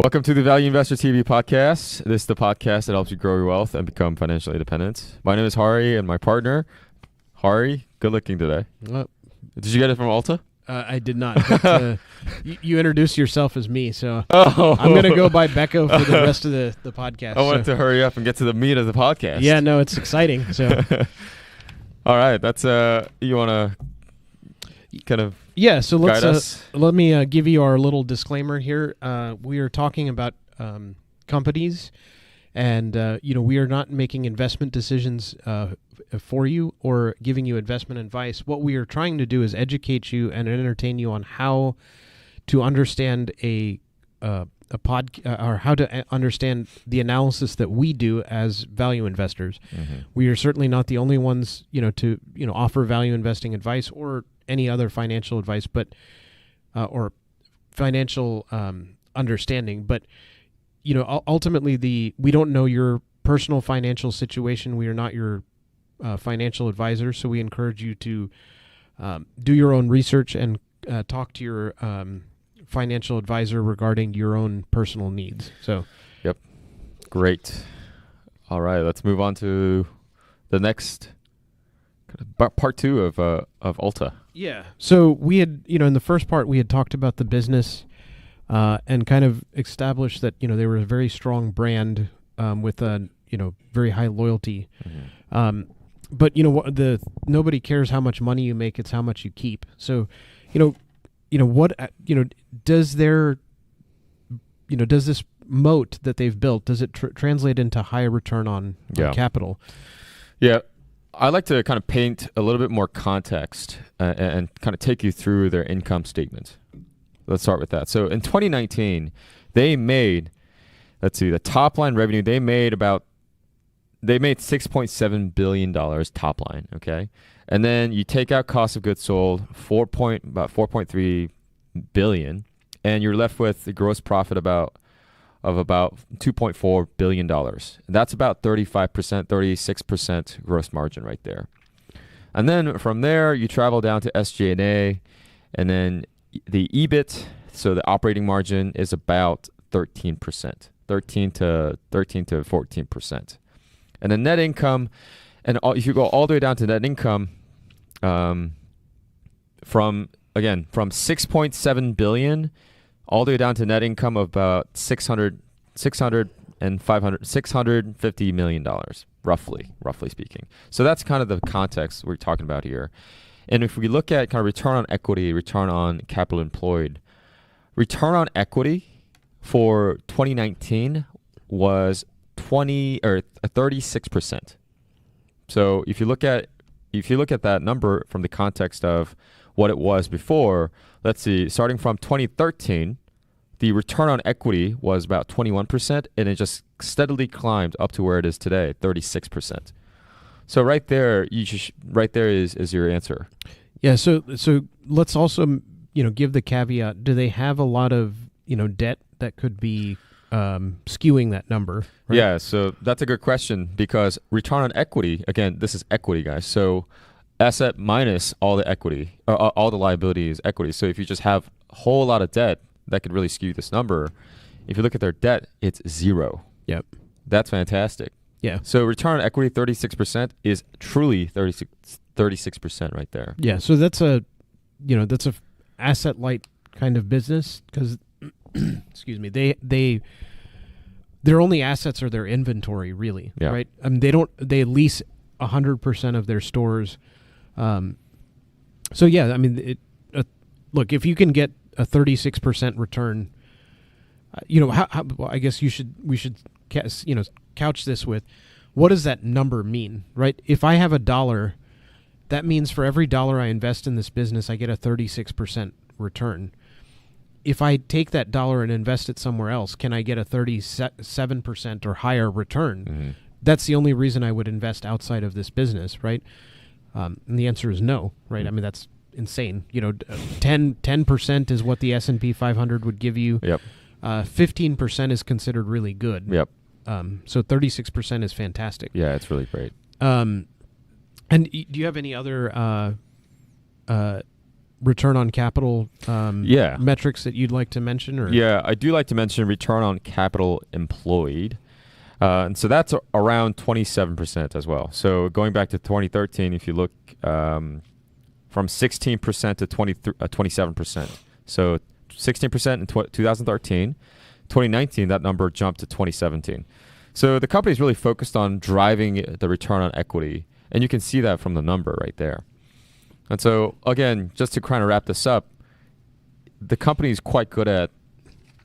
Welcome to the Value Investor TV podcast. This is the podcast that helps you grow your wealth and become financially independent. My name is Hari, and my partner, Hari, good looking today. Did you get it from Ulta? I did not. But, you introduced yourself as me, so I'm going to go by Becco for the rest of the podcast. I wanted to hurry up and get to the meat of the podcast. Yeah, no, it's exciting. So, all right, that's you want to kind of so let me give you our little disclaimer here. We are talking about companies, and we are not making investment decisions for you or giving you investment advice. What we are trying to do is educate you and entertain you on how to understand or how to understand the analysis that we do as value investors. Mm-hmm. We are certainly not the only ones, to offer value investing advice or any other financial advice, but or financial understanding. But ultimately, we don't know your personal financial situation. We are not your financial advisor, so we encourage you to do your own research and talk to your financial advisor regarding your own personal needs. So, yep, great. All right, let's move on to the next part two of Ulta. Yeah. So we had, in the first part, we had talked about the business and kind of established that they were a very strong brand with a very high loyalty. Mm-hmm. But nobody cares how much money you make; it's how much you keep. So, does this moat that they've built, does it translate into higher return on capital? Yeah. I like to kind of paint a little bit more context and kind of take you through their income statement. Let's start with that. So in 2019, they made, the top line revenue, they made $6.7 billion top line, okay? And then you take out cost of goods sold, about $4.3 billion, and you're left with the gross profit of about $2.4 billion. And that's about 35%, 36% gross margin right there. And then from there, you travel down to SGNA, and then the EBIT, so the operating margin, is about 13%, 13 to 14%. And the net income, if you go all the way down to net income, from $6.7 billion all the way down to net income of about $650 million, roughly speaking. So that's kind of the context we're talking about here. And if we look at kind of return on equity, return on capital employed, return on equity for 2019 was 36%. So if you look at that number from the context of what it was before, let's see, starting from 2013, the return on equity was about 21%, and it just steadily climbed up to where it is today, 36%. So right there, is your answer. Yeah. So let's also give the caveat. Do they have a lot of debt that could be skewing that number? Right? Yeah. So that's a good question, because return on equity, again, this is equity, guys. So asset minus all the equity, all the liability is equity. So if you just have a whole lot of debt, that could really skew this number. If you look at their debt, it's zero. Yep. That's fantastic. Yeah. So return on equity, 36% is truly 36% right there. Yeah. So that's a asset light kind of business, because excuse me, their only assets are their inventory, really. Yeah. Right. They lease 100% of their stores. So yeah, I mean, look, if you can get a 36% return, I guess we should couch this with, what does that number mean, right? If I have $1, that means for every $1 I invest in this business, I get a 36% return. If I take that $1 and invest it somewhere else, can I get a 37% or higher return? Mm-hmm. That's the only reason I would invest outside of this business, right? And the answer is no, right? Mm-hmm. I mean, that's insane. 10% is what the S&P 500 would give you. Yep. 15% is considered really good. Yep. So 36% is fantastic. Yeah, it's really great. And do you have any other return on capital Yeah. metrics that you'd like to mention? Or Yeah, I do like to mention return on capital employed. And so that's around 27% as well. So going back to 2013, if you look from 16% to 27%. So 16% in 2013. 2019, that number jumped to 2017. So the company is really focused on driving the return on equity. And you can see that from the number right there. And so, again, just to kind of wrap this up, the company is quite good at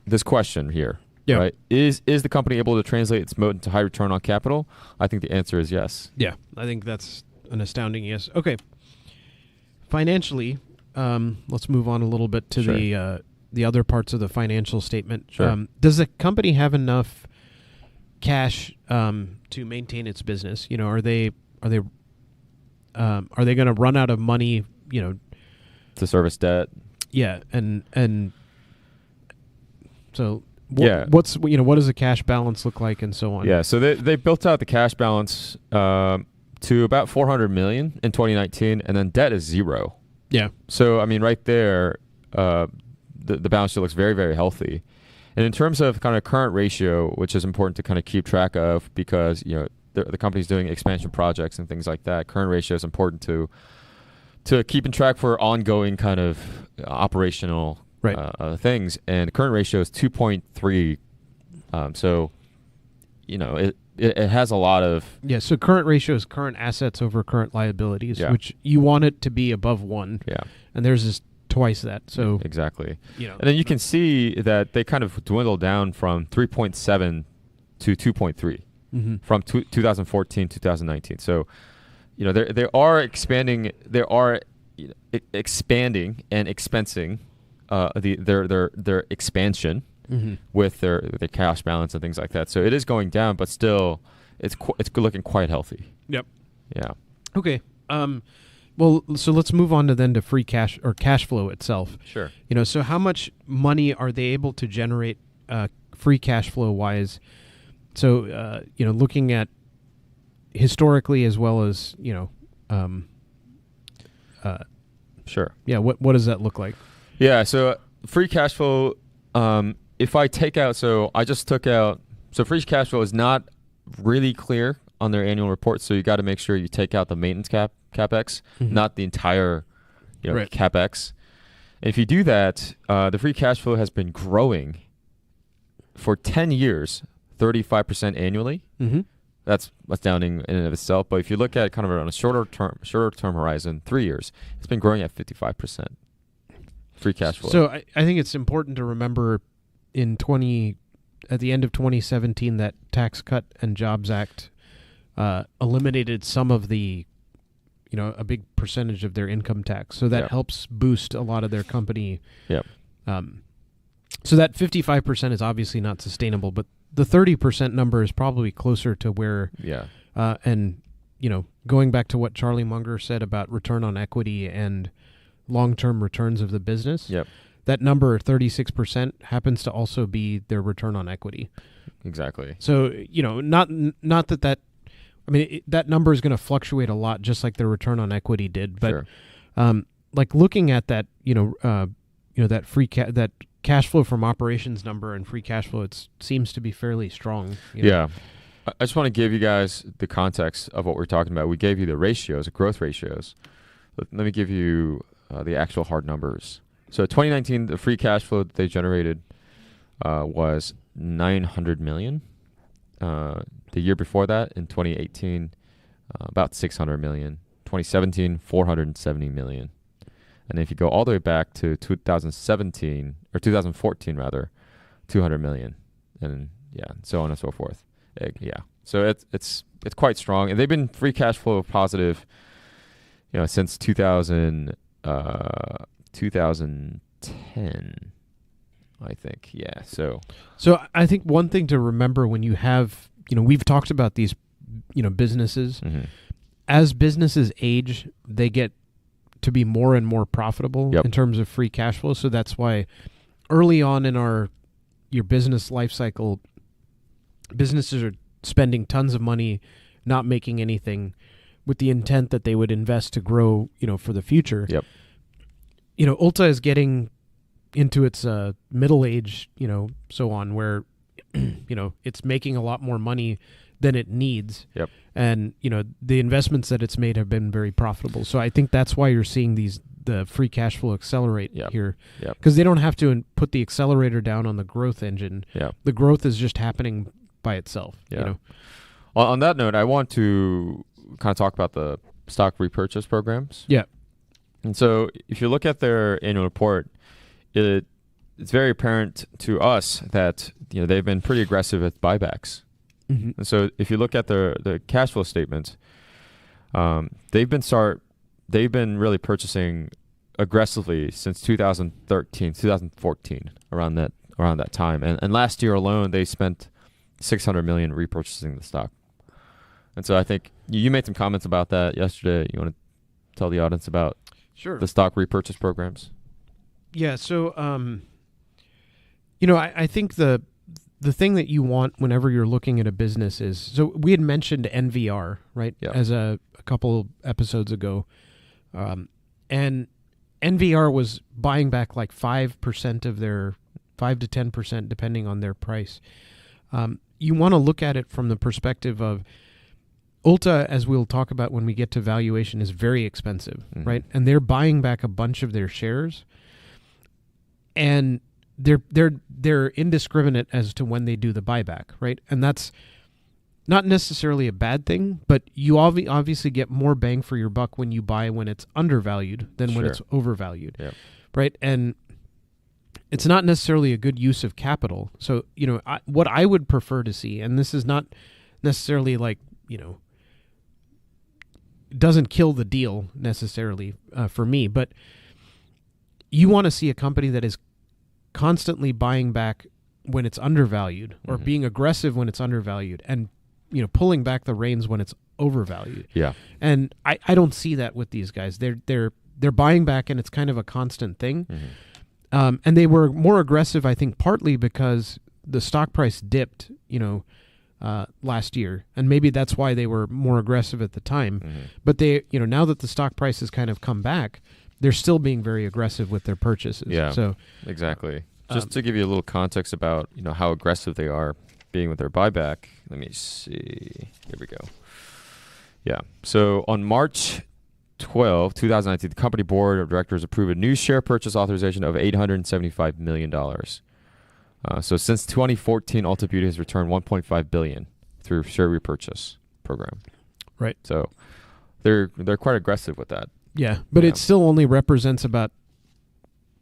this question here. Yeah. Right? Is the company able to translate its moat into high return on capital? I think the answer is yes. Yeah, I think that's an astounding yes. Okay. Financially, let's move on a little bit to the other parts of the financial statement. Sure. Does the company have enough cash to maintain its business? You know, are they going to run out of money? You know, To service debt. yeah, and so Yeah. what does the cash balance look like, and so on? Yeah, so they built out the cash balance to about $400 million in 2019, and then debt is zero. Yeah. So I mean, right there, the balance sheet looks very, very healthy. And in terms of kind of current ratio, which is important to kind of keep track of because the company's doing expansion projects and things like that, current ratio is important to keep in track for ongoing kind of operational things. And the current ratio is 2.3. So, it has a lot of... Yeah, so current ratio is current assets over current liabilities, which you want it to be above 1. Yeah. And theirs is twice that. So exactly. And then you can see that they kind of dwindle down from 3.7 to 2.3 from 2014 to 2019. So, they are expanding. They are expanding and expensing their expansion with their cash balance and things like that. So it is going down, but still, it's looking quite healthy. Yep. Yeah. Okay. Well, so let's move on to free cash or cash flow itself. Sure. So how much money are they able to generate free cash flow wise? So, looking at historically as well as, sure. Yeah. What does that look like? Yeah. So free cash flow, if I take out, so free cash flow is not really clear on their annual report. So you got to make sure you take out the maintenance CapEx, not the entire, CapEx. And if you do that, the free cash flow has been growing for 10 years, 35% annually. That's astounding in and of itself. But if you look at it kind of on a shorter term horizon, 3 years, it's been growing at 55% free cash flow. So I think it's important to remember at the end of 2017, that Tax Cut and Jobs Act eliminated some of the, a big percentage of their income tax. So that helps boost a lot of their company. Yep. So that 55% is obviously not sustainable, but the 30% number is probably closer to where, and, going back to what Charlie Munger said about return on equity and long-term returns of the business, that number, 36%, happens to also be their return on equity. Exactly. So, not that, I mean, that number is going to fluctuate a lot, just like their return on equity did. But, like looking at that, that that cash flow from operations number and free cash flow, it seems to be fairly strong. Yeah. I just want to give you guys the context of what we're talking about. We gave you the ratios, the growth ratios. Let me give you the actual hard numbers. So 2019, the free cash flow that they generated was $900 million. The year before that, in 2018, about $600 million. 2017, $470 million. And if you go all the way back to 2014 rather, $200 million, and so on and so forth. So it's quite strong, and they've been free cash flow positive, since 2010, I think. Yeah. So I think one thing to remember when you have, we've talked about these, businesses. As businesses age, they get to be more and more profitable in terms of free cash flow. So that's why early on in your business life cycle, businesses are spending tons of money, not making anything, with the intent that they would invest to grow, for the future. Ulta is getting into its middle age, so on, where, it's making a lot more money than it needs. Yep. And, the investments that it's made have been very profitable. So I think that's why you're seeing the free cash flow accelerate here. Yep. Because they don't have to put the accelerator down on the growth engine. Yep. The growth is just happening by itself. Yeah. On that note, I want to kind of talk about the stock repurchase programs. Yeah. And so if you look at their annual report, it's very apparent to us that they've been pretty aggressive with buybacks. Mm-hmm. And so if you look at the cash flow statements, they've been really purchasing aggressively since 2013, 2014, around that time. And last year alone, they spent $600 million repurchasing the stock. And so I think you made some comments about that yesterday. You want to tell the audience about the stock repurchase programs? Yeah. So, I think the thing that you want whenever you're looking at a business is, so we had mentioned NVR, right? Yeah. As a couple episodes ago. And NVR was buying back like 5% of their 5 to 10%, depending on their price. You want to look at it from the perspective of Ulta, as we'll talk about when we get to valuation, is very expensive, right? And they're buying back a bunch of their shares, and they're indiscriminate as to when they do the buyback, right? And that's not necessarily a bad thing, but you obviously get more bang for your buck when you buy when it's undervalued than when it's overvalued, right? And it's not necessarily a good use of capital. So, what I would prefer to see, and this is not necessarily like, doesn't kill the deal necessarily for me, but you want to see a company that is constantly buying back when it's undervalued, or being aggressive when it's undervalued, and pulling back the reins when it's overvalued. Yeah. And I don't see that with these guys. They're buying back, and it's kind of a constant thing. And they were more aggressive, I think, partly because the stock price dipped, last year, and maybe that's why they were more aggressive at the time. But they, now that the stock price has kind of come back, they're still being very aggressive with their purchases. Yeah. So exactly. Just to give you a little context about how aggressive they are being with their buyback. Let me see. Here we go. Yeah. So on March 12, 2019, the company board of directors approved a new share purchase authorization of $875 million. So since 2014, Ulta Beauty has returned $1.5 billion through share repurchase program. Right. So they're quite aggressive with that. Yeah, but it still only represents about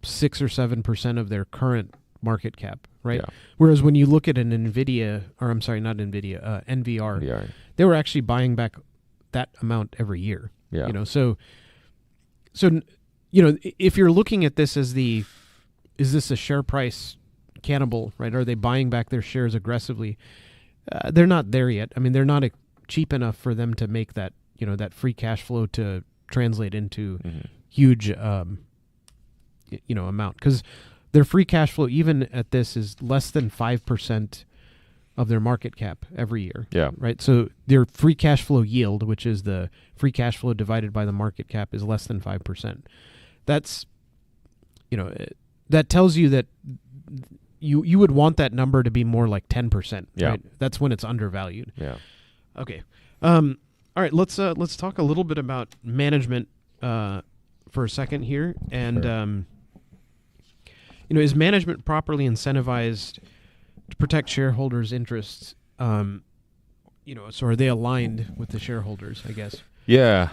6 or 7% of their current market cap, right? Yeah. Whereas when you look at an NVIDIA, or I'm sorry, not NVIDIA, NVR, they were actually buying back that amount every year. Yeah. So if you're looking at this as is this a share price cannibal, right? Are they buying back their shares aggressively? They're not there yet. I mean, they're not cheap enough for them to make that, that free cash flow to translate into huge, amount, because their free cash flow, even at this, is less than 5% of their market cap every year. Yeah. Right. So their free cash flow yield, which is the free cash flow divided by the market cap, is less than 5%. That's, that tells you that you would want that number to be more like 10%. Yeah. Right? That's when it's undervalued. Yeah. Okay. All right. Let's talk a little bit about management for a second here, and is management properly incentivized to protect shareholders' interests? So are they aligned with the shareholders, I guess? Yeah.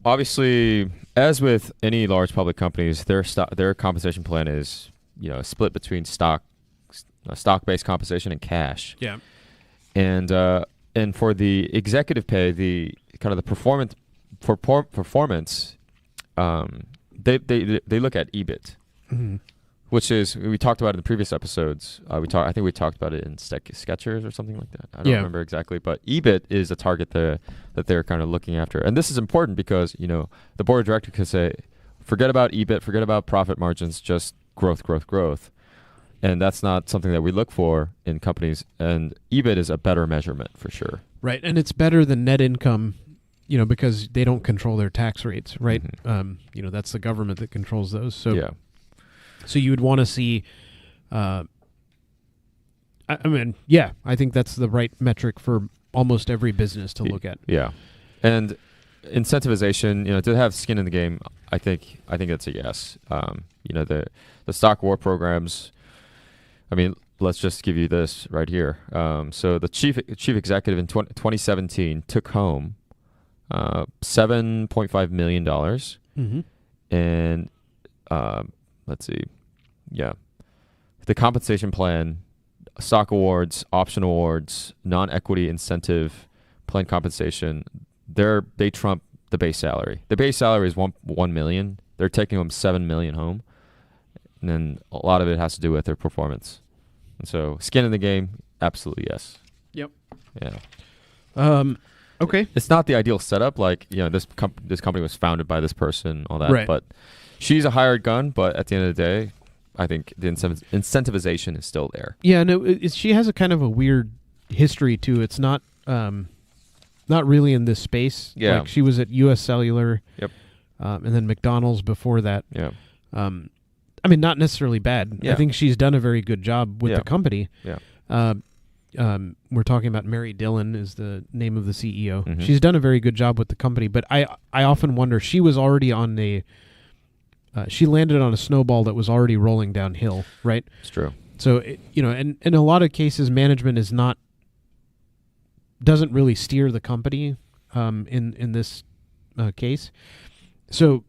Obviously, as with any large public companies, their compensation plan is split between stock-based compensation and cash. Yeah. And for the executive pay, the kind of the performance they look at EBIT, which is, we talked about in the previous episodes. I think we talked about it in Skechers or something like that. I don't remember exactly, but EBIT is a target that they're kind of looking after. And this is important because, the board of directors could say, forget about EBIT, forget about profit margins, just growth. And that's not something that we look for in companies. And EBIT is a better measurement for sure. Right. And it's better than net income, because they don't control their tax rates, right? That's the government that controls those. So, Yeah. So you would want to see, I think that's the right metric for almost every business to look at. Yeah. And incentivization, to have skin in the game, I think that's a yes. The stock war programs, let's just give you this right here. So the chief executive in 2017 took home $7.5 million. And let's see. Yeah. The compensation plan, stock awards, option awards, non-equity incentive plan compensation, they trump the base salary. The base salary is $1 million. They're taking home $7 million home. And then a lot of it has to do with their performance. And so skin in the game, absolutely yes. Yep. Yeah. Okay. It's not the ideal setup. Like, this company was founded by this person, all that. Right. But she's a hired gun. But at the end of the day, I think the incentivization is still there. Yeah, no, she has a kind of a weird history too. It's not really in this space. Yeah. Like she was at U.S. Cellular. Yep. And then McDonald's before that. Yeah. Not necessarily bad. Yeah. I think she's done a very good job with the company. Yeah. We're talking about Mary Dillon is the name of the CEO. Mm-hmm. She's done a very good job with the company, but I often wonder, she was already on she landed on a snowball that was already rolling downhill, right? It's true. So, and in a lot of cases, management doesn't really steer the company in this case. So,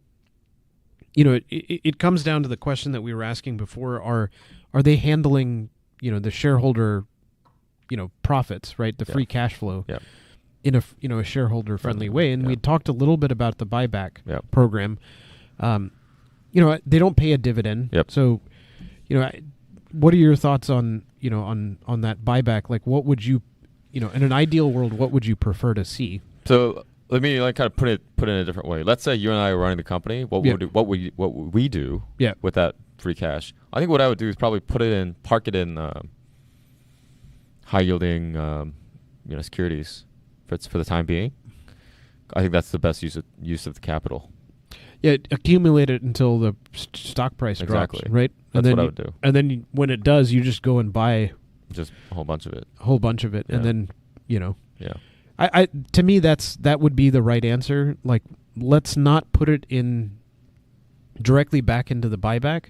it comes down to the question that we were asking before: are they handling the shareholder profits, right? The free cash flow in a shareholder friendly way? And we talked a little bit about the buyback program. They don't pay a dividend. Yep. So, what are your thoughts on on that buyback? Like, what would you, in an ideal world, what would you prefer to see? So let me kind of put it in a different way. Let's say you and I are running the company. What would we do with that free cash? I think what I would do is probably park it in high yielding securities for the time being. I think that's the best use of the capital. Yeah, accumulate it until the stock price drops, right? That's what I would do. And then when it does, you just go and buy just a whole bunch of it. And then Yeah. I to me that would be the right answer. Like, let's not put it in directly back into the buyback,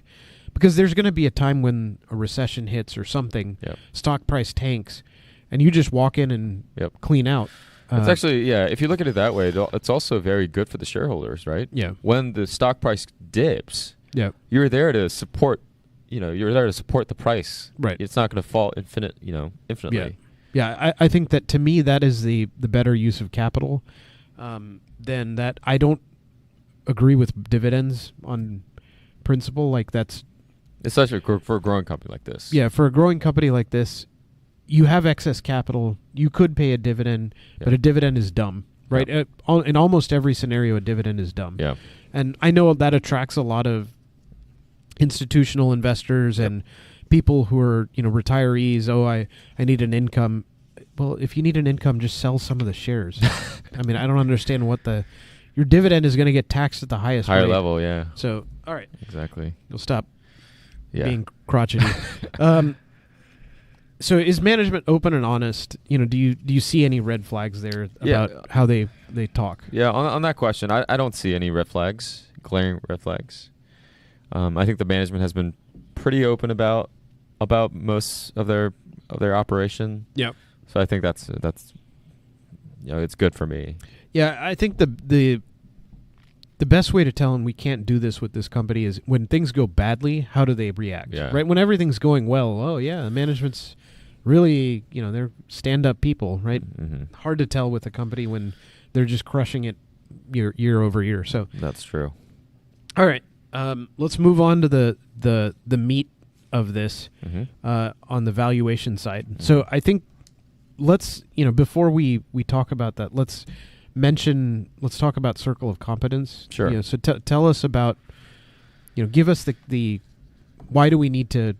because there's going to be a time when a recession hits or something, stock price tanks, and you just walk in and clean out. It's actually, if you look at it that way, it's also very good for the shareholders, right? Yeah. When the stock price dips, you're there to support, the price. Right. It's not going to fall infinitely. Yeah, I think that, to me, that is the better use of capital. Then that, I don't agree with dividends on principle. Like, that's... Especially for a growing company like this. Yeah, for a growing company like this, you have excess capital. You could pay a dividend, but a dividend is dumb, right? In almost every scenario, a dividend is dumb. Yeah. And I know that attracts a lot of institutional investors and people who are, retirees. Oh, I need an income. Well, if you need an income, just sell some of the shares. I don't understand your dividend is going to get taxed at the highest higher rate. level, yeah. So, all right. Exactly. You'll stop being crotchety. So is management open and honest? Do you see any red flags there about how they talk? Yeah, on that question, I don't see any red flags, glaring red flags. I think the management has been pretty open about most of their operation. Yeah. So I think that's it's good for me. Yeah, I think the best way to tell them we can't do this with this company is when things go badly, how do they react? Yeah. Right? When everything's going well, management's really, they're stand-up people, right? Mm-hmm. Hard to tell with a company when they're just crushing it year over year. So that's true. All right. Let's move on to the meat of this on the valuation side. Mm-hmm. So I think let's, before we talk about that, let's talk about Circle of Competence. Sure. So tell us about, give us the why do we need to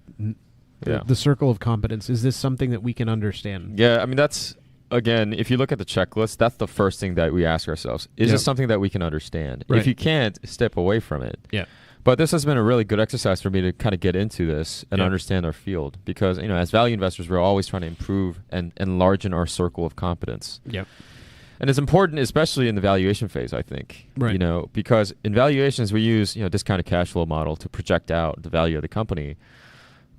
the Circle of Competence? Is this something that we can understand? Yeah, that's again, if you look at the checklist, that's the first thing that we ask ourselves. Is Yep. it something that we can understand? Right. If you can't, step away from it. Yeah. But this has been a really good exercise for me to kind of get into this and Yeah. understand our field, because as value investors, we're always trying to improve and enlarge our circle of competence. Yep. And it's important, especially in the valuation phase, I think. Right. Because in valuations we use discounted cash flow model to project out the value of the company,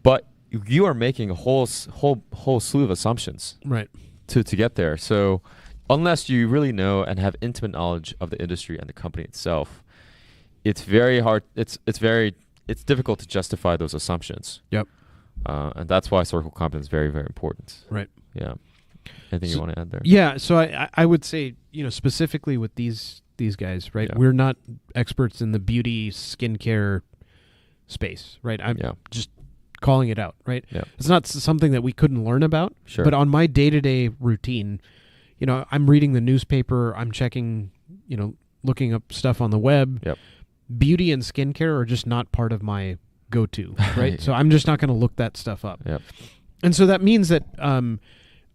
but you are making a whole slew of assumptions Right. to get there. So unless you really know and have intimate knowledge of the industry and the company itself, it's very hard. It's difficult to justify those assumptions. Yep. And that's why circle competence is very, very important. Right. Yeah. Anything you want to add there? Yeah. So I would say, specifically with these guys, right? Yeah. We're not experts in the beauty skincare space, right? I'm just calling it out, right? Yeah. It's not something that we couldn't learn about. Sure. But on my day-to-day routine, I'm reading the newspaper, I'm checking, looking up stuff on the web. Yep. Beauty and skincare are just not part of my go-to, right? So I'm just not going to look that stuff up. Yep. And so that means that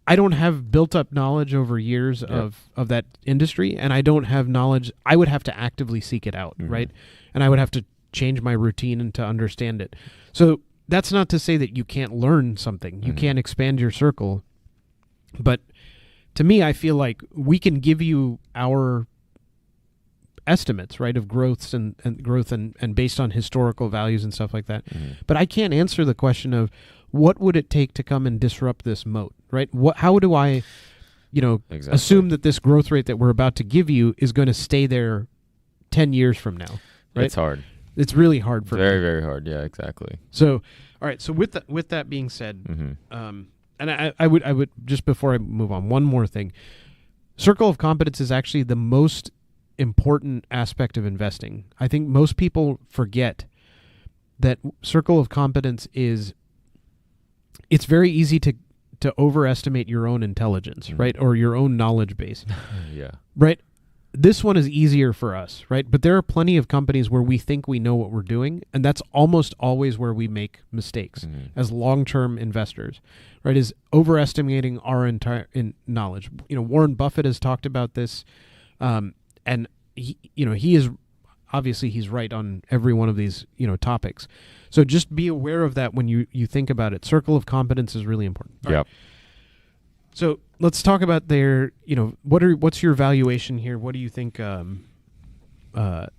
I don't have built-up knowledge over years Yep. of that industry, and I don't have knowledge. I would have to actively seek it out, Mm-hmm. right? And I would have to change my routine and to understand it. So that's not to say that you can't learn something. You Mhm. can't expand your circle. But to me, I feel like we can give you our estimates, right, of growths and growth and based on historical values and stuff like that. Mhm. But I can't answer the question of what would it take to come and disrupt this moat, right? How do I, Exactly. assume that this growth rate that we're about to give you is going to stay there 10 years from now, right? It's hard. It's really hard for Very, me. very hard. Yeah, exactly. So, all right. So with that being said, Mm-hmm. and I would just before I move on, one more thing. Circle of competence is actually the most important aspect of investing. I think most people forget that circle of competence it's very easy to overestimate your own intelligence, Mhm. right? Or your own knowledge base, Yeah. right? This one is easier for us, right? But there are plenty of companies where we think we know what we're doing, and that's almost always where we make mistakes Mhm. as long-term investors, right? Is overestimating our entire knowledge. Warren Buffett has talked about this, and he is obviously he's right on every one of these topics. So just be aware of that when you think about it. Circle of competence is really important. All Yep. right. So let's talk about what's your valuation here? What do you think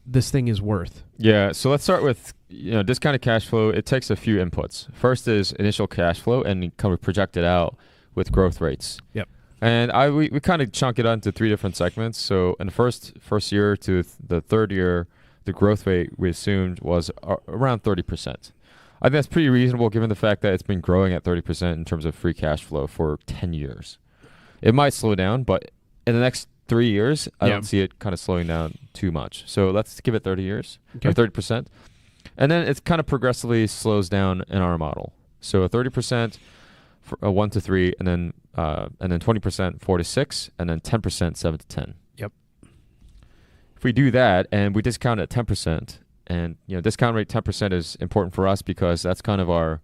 this thing is worth? Yeah, so let's start with discounted cash flow. It takes a few inputs. First is initial cash flow, and kind of project it out with growth rates. Yep. And we kind of chunk it out into three different segments. So in the first year to the third year, the growth rate we assumed was around 30%. I think that's pretty reasonable given the fact that it's been growing at 30% in terms of free cash flow for 10 years. It might slow down, but in the next 3 years, I don't see it kind of slowing down too much. So let's give it 30 years, or 30%. And then it kind of progressively slows down in our model. So a 30% for 1 to 3, and then 20% 4 to 6, and then 10% 7 to 10. Yep. If we do that and we discount at 10%, and discount rate 10% is important for us because that's kind of our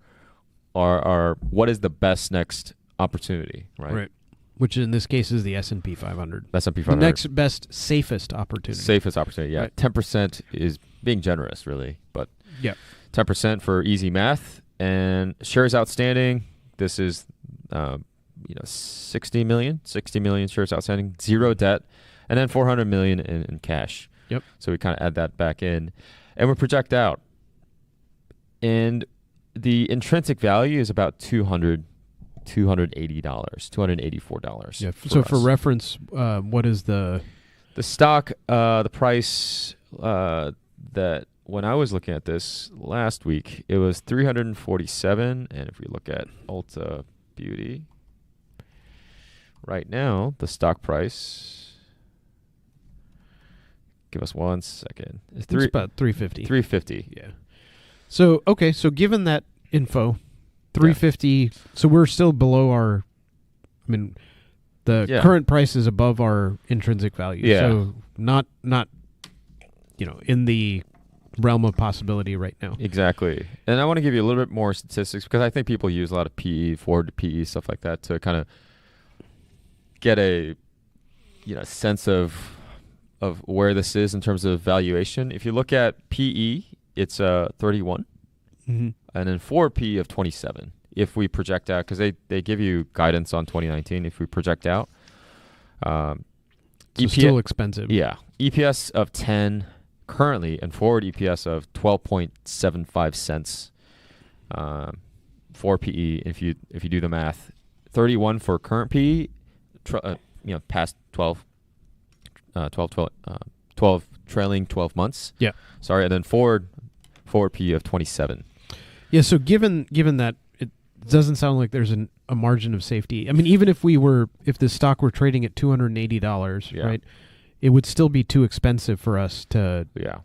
what is the best next opportunity, right? Right. Which in this case is the S&P 500. S&P The 500. next best, safest opportunity. Safest opportunity, yeah. Right. 10% is being generous, really, but Yeah. 10% for easy math. And shares outstanding, this is 60 million shares outstanding, zero debt, and then 400 million in cash. Yep. So we kind of add that back in, and we project out. And the intrinsic value is about $280, $284. Yeah. So for reference, what is the stock, the price that when I was looking at this last week, it was 347. And if we look at Ulta Beauty, right now, the stock price, give us 1 second. It's about 350. 350. Yeah. So, okay. So given that info, 350. So we're still below the current price is above our intrinsic value. Yeah. So not in the realm of possibility right now. Exactly. And I want to give you a little bit more statistics because I think people use a lot of PE, forward PE, stuff like that to kind of get a sense of where this is in terms of valuation. If you look at PE, it's 31, and then forward PE of 27. If we project out, because they give you guidance on 2019. If we project out, it's still expensive. Yeah, EPS of 10 currently, and forward EPS of 12.75 cents for PE. If you do the math, 31 for current PE, past 12 trailing 12 months. Yeah. Sorry, and then forward PE of 27. Yeah. So given that, it doesn't sound like there's a margin of safety. I mean, even if the stock were trading at $280, right, it would still be too expensive for us to. Yeah.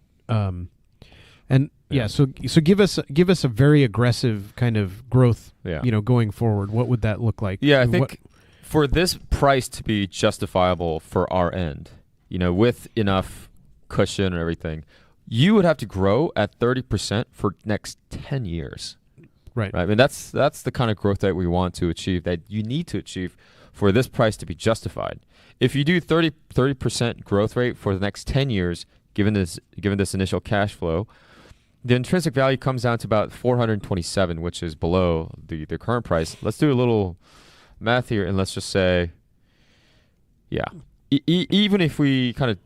So give us a very aggressive kind of growth. Yeah. Going forward, what would that look like? Yeah, I think for this price to be justifiable for our end, with enough cushion and everything, you would have to grow at 30% for next 10 years. Right. I mean, that's the kind of growth that we want to achieve, that you need to achieve for this price to be justified. If you do 30% growth rate for the next 10 years, given this initial cash flow, the intrinsic value comes down to about 427, which is below the current price. Let's do a little math here, and let's just say, even if we kind of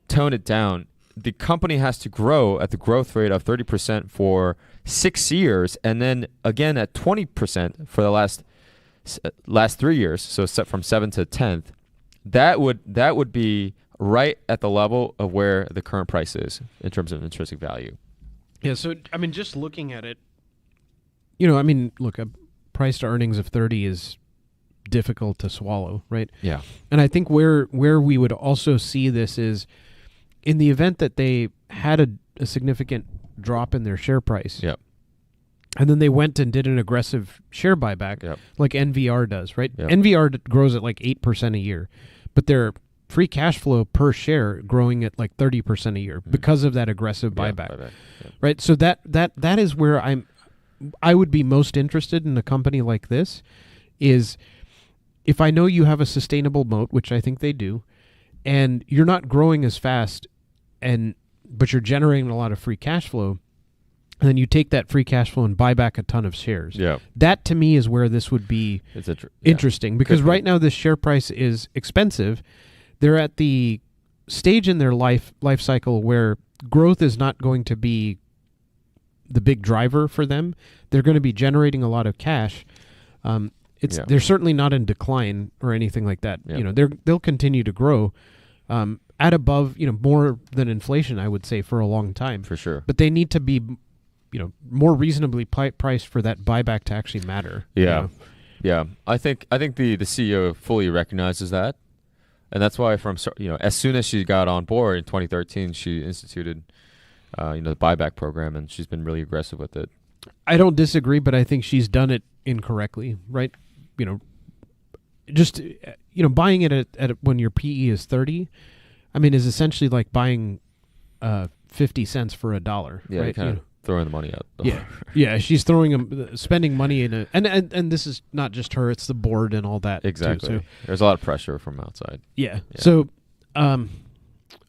tone it down, the company has to grow at the growth rate of 30% for 6 years, and then again at 20% for the last 3 years. So set from 7th to 10th, that would be right at the level of where the current price is in terms of intrinsic value. Yeah. So I mean, just looking at it, look, a price to earnings of 30 is difficult to swallow, right? Yeah. And I think where we would also see this is in the event that they had a significant drop in their share price. Yep. And then they went and did an aggressive share buyback, like NVR does, right? Yep. NVR grows at like 8% a year, but their free cash flow per share growing at like 30% a year because of that aggressive buyback. Right? So that is where I would be most interested in a company like this, is if I know you have a sustainable moat, which I think they do, and you're not growing as fast, but you're generating a lot of free cash flow, and then you take that free cash flow and buy back a ton of shares. Yeah. That to me is where this would be interesting, because right now this share price is expensive. They're at the stage in their life cycle where growth is not going to be the big driver for them. They're going to be generating a lot of cash. They're certainly not in decline or anything like that. Yeah. They'll continue to grow at above, more than inflation, I would say, for a long time. For sure. But they need to be, more reasonably priced for that buyback to actually matter. Yeah. Yeah. I think the CEO fully recognizes that. And that's why as soon as she got on board in 2013, she instituted the buyback program, and she's been really aggressive with it. I don't disagree, but I think she's done it incorrectly, right? Just buying it at when your PE is 30, I mean, is essentially like buying 50 cents for $1. Yeah, right? kind of throwing the money out. Yeah. She's spending money in it, and this is not just her; it's the board and all that. Exactly. Too, so. There's a lot of pressure from outside. Yeah. So, all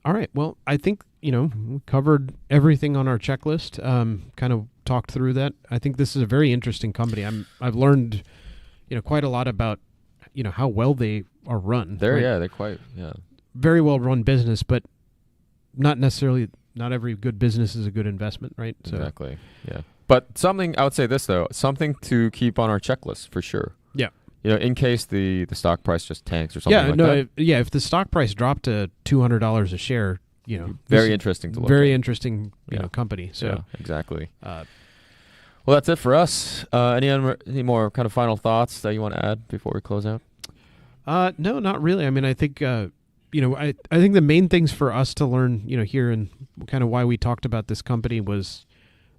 right. Well, I think we covered everything on our checklist. Kind of talked through that. I think this is a very interesting company. I've learned, quite a lot about, how well they are run. They're quite very well run business, but not necessarily. Not every good business is a good investment, right? So. Exactly. Yeah. But I would say this though, something to keep on our checklist for sure. Yeah. In case the stock price just tanks or something that. If the stock price dropped to $200 a share, very interesting to look very at. interesting, company. So yeah, exactly. Well, that's it for us. Any more kind of final thoughts that you want to add before we close out? No, not really. I mean, I think I think the main things for us to learn, here, and kind of why we talked about this company was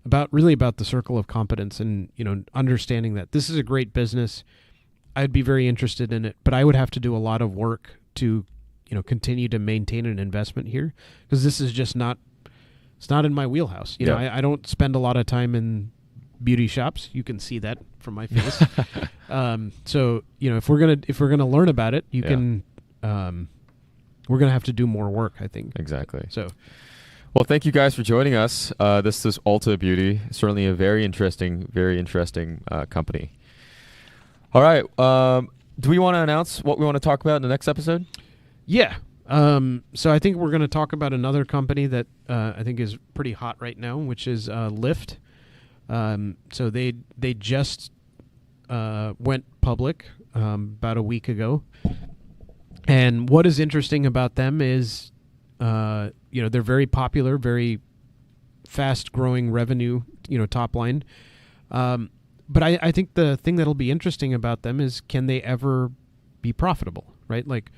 about the circle of competence, and understanding that this is a great business. I'd be very interested in it, but I would have to do a lot of work to continue to maintain an investment here, because this is just not. It's not in my wheelhouse. I don't spend a lot of time in beauty shops. You can see that from my face. So if we're gonna learn about it, you can. We're gonna have to do more work, I think. Exactly. So. Well, thank you guys for joining us. This is Ulta Beauty. Certainly a very interesting company. All right. Do we want to announce what we want to talk about in the next episode? Yeah. So I think we're going to talk about another company that I think is pretty hot right now, which is Lyft. So they just went public about a week ago. And what is interesting about them is, they're very popular, very fast-growing revenue, top line. But I think the thing that'll be interesting about them is, can they ever be profitable, right? Like,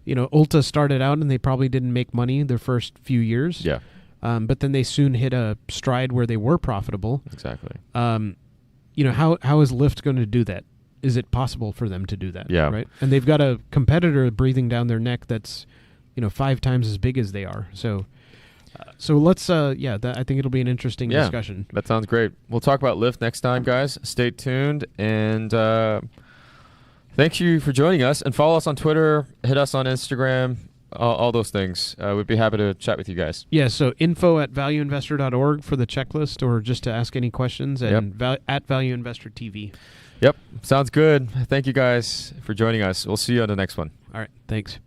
Ulta started out and they probably didn't make money their first few years. Yeah. But then they soon hit a stride where they were profitable. Exactly. How is Lyft going to do that? Is it possible for them to do that? Yeah. Right. And they've got a competitor breathing down their neck that's, 5 times as big as they are. So let's, I think it'll be an interesting discussion. That sounds great. We'll talk about Lyft next time, guys. Stay tuned. And thank you for joining us. And follow us on Twitter. Hit us on Instagram. All those things. We'd be happy to chat with you guys. Yeah, so info@valueinvestor.org for the checklist or just to ask any questions, and at Value Investor TV. Yep. Sounds good. Thank you guys for joining us. We'll see you on the next one. All right. Thanks.